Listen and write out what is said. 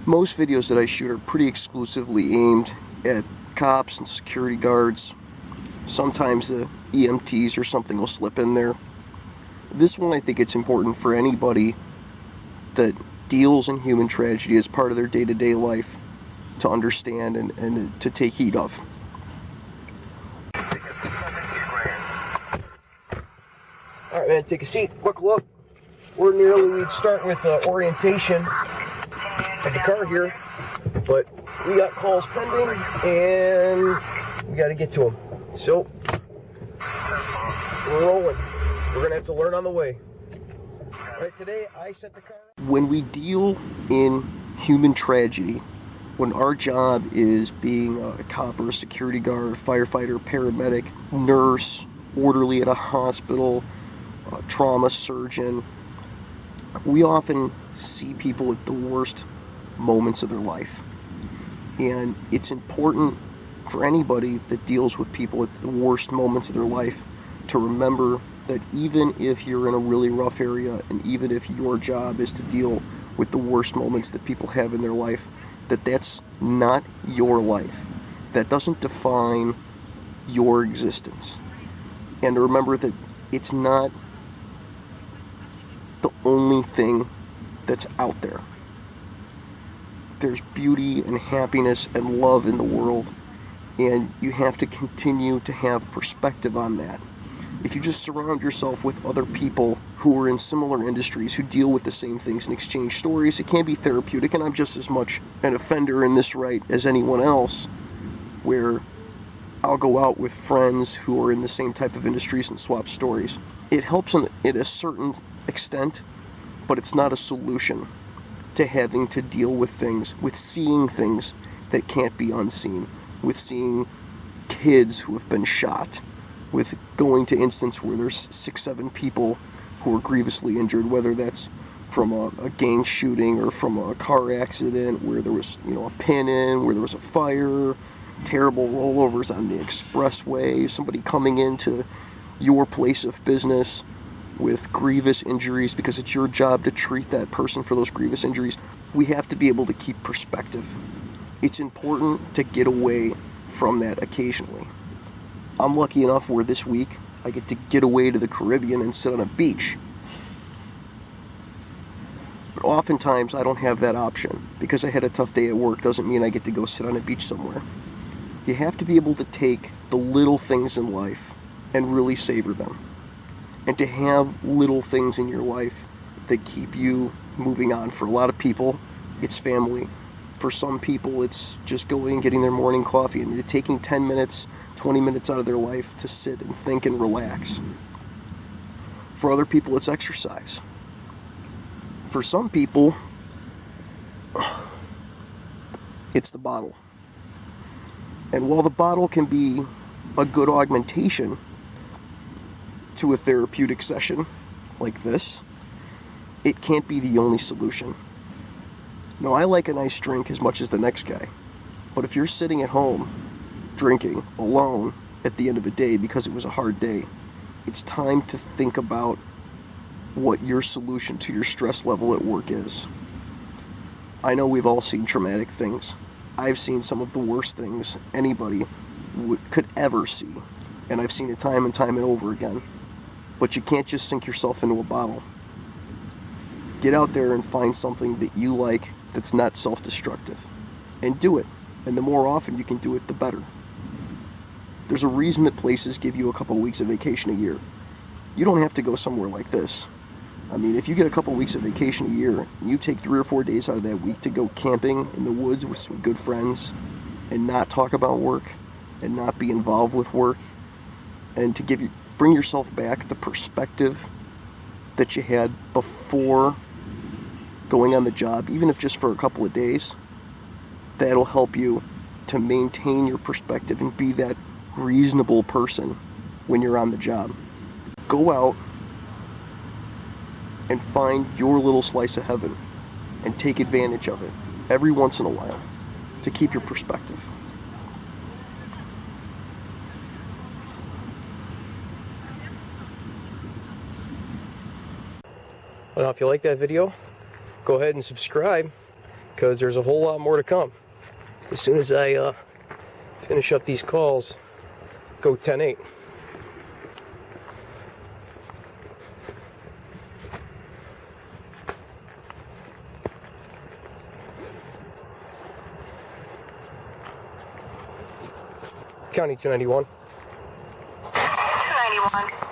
Most videos that I shoot are pretty exclusively aimed at cops and security guards. Sometimes the EMTs or something will slip in there. This one, I think it's important for anybody that deals in human tragedy as part of their day-to-day life to understand and to take heed of. Alright, man, take a seat, buckle up. Ordinarily we'd start with orientation of the car here, but we got calls pending and we got to get to them. So, we're rolling. We're going to have to learn on the way. Alright, today I set the car up. When we deal in human tragedy, when our job is being a cop or a security guard, firefighter, paramedic, nurse, orderly at a hospital, a trauma surgeon, we often see people at the worst moments of their life. And it's important for anybody that deals with people at the worst moments of their life to remember that even if you're in a really rough area, and even if your job is to deal with the worst moments that people have in their life, that's not your life. That doesn't define your existence. And to remember that it's not the only thing that's out there. There's beauty and happiness and love in the world, and you have to continue to have perspective on that. If you just surround yourself with other people who are in similar industries, who deal with the same things and exchange stories, it can be therapeutic, and I'm just as much an offender in this right as anyone else, where I'll go out with friends who are in the same type of industries and swap stories. It helps in a certain extent, but it's not a solution to having to deal with things, with seeing things that can't be unseen, with seeing kids who have been shot, with going to instances where there's 6-7 people who are grievously injured, whether that's from a gang shooting or from a car accident where there was, a pin in, where there was a fire, terrible rollovers on the expressway, somebody coming into your place of business with grievous injuries because it's your job to treat that person for those grievous injuries. We have to be able to keep perspective. It's important to get away from that occasionally. I'm lucky enough where this week I get to get away to the Caribbean and sit on a beach. But oftentimes I don't have that option. Because I had a tough day at work doesn't mean I get to go sit on a beach somewhere. You have to be able to take the little things in life and really savor them. And to have little things in your life that keep you moving on. For a lot of people, it's family. For some people, it's just going and getting their morning coffee and taking 10 minutes, 20 minutes out of their life to sit and think and relax. For other people, it's exercise. For some people, it's the bottle. And while the bottle can be a good augmentation to a therapeutic session like this, it can't be the only solution. Now, I like a nice drink as much as the next guy, but if you're sitting at home drinking alone at the end of the day because it was a hard day, it's time to think about what your solution to your stress level at work is. I know we've all seen traumatic things. I've seen some of the worst things anybody could ever see, and I've seen it time and time and over again. But you can't just sink yourself into a bottle. Get out there and find something that you like that's not self-destructive, and do it. And the more often you can do it, the better. There's a reason that places give you a couple of weeks of vacation a year. You don't have to go somewhere like this. I mean, if you get a couple of weeks of vacation a year, and you take 3 or 4 days out of that week to go camping in the woods with some good friends, and not talk about work, and not be involved with work, and to bring yourself back the perspective that you had before going on the job, even if just for a couple of days, that'll help you to maintain your perspective and be that reasonable person when you're on the job. Go out and find your little slice of heaven and take advantage of it every once in a while to keep your perspective. Well, if you like that video, go ahead and subscribe. because there's a whole lot more to come. As soon as I finish up these calls, go 10-8. County 291. 291.